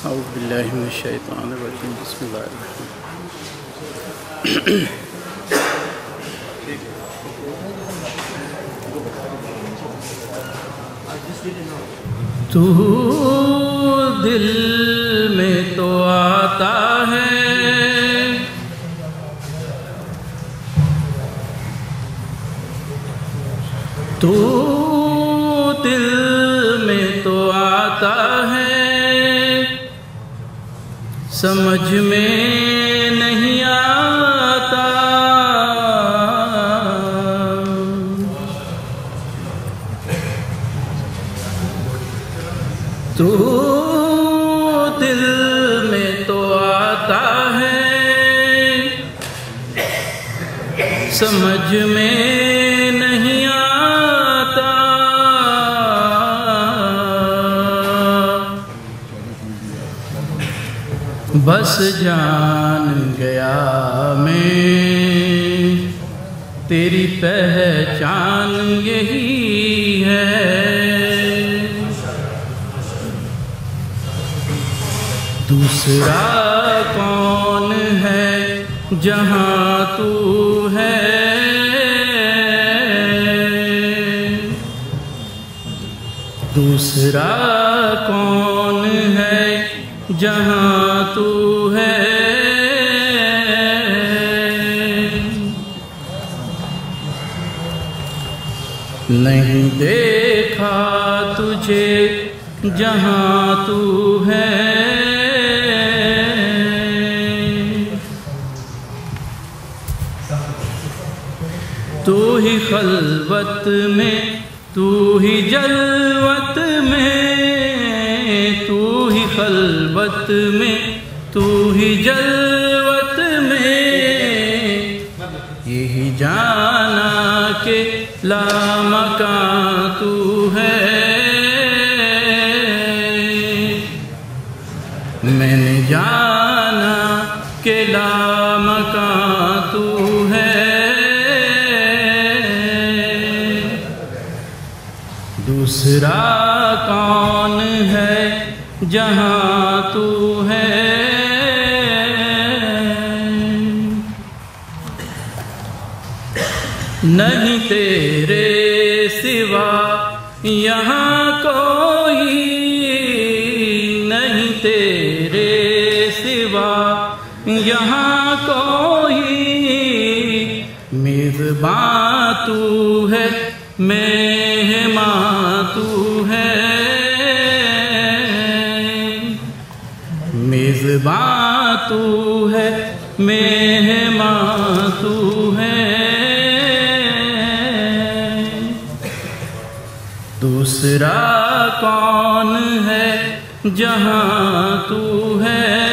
औज़ु बिल्लाहि मिनश शैतानिर रजीम बिस्मिल्लाहिर्रहमानिर्रहीम। तू दिल में तो आता है, तू दिल में तो आता है, समझ में नहीं आता। तू दिल में तो आता है, समझ में नहीं आता। बस जान गया मैं, तेरी पहचान यही है। दूसरा कौन है जहाँ तू है, दूसरा कौन है जहाँ तू है। नहीं देखा तुझे जहाँ तू है, तू ही खलवत में, तू ही जलवत में, तू ही खलवत में, तू ही जलवत में। यही जाना के लामकां तू है, मैंने जाना के लामकां तू है। दूसरा कौन है जहाँ तू है। नहीं तेरे सिवा यहाँ कोई, नहीं तेरे सिवा यहाँ कोई। मेज़बां तू है, मेहमां तू है, मेज़बां तू है, मेहमां तू है। दूसरा कौन है जहाँ तू है।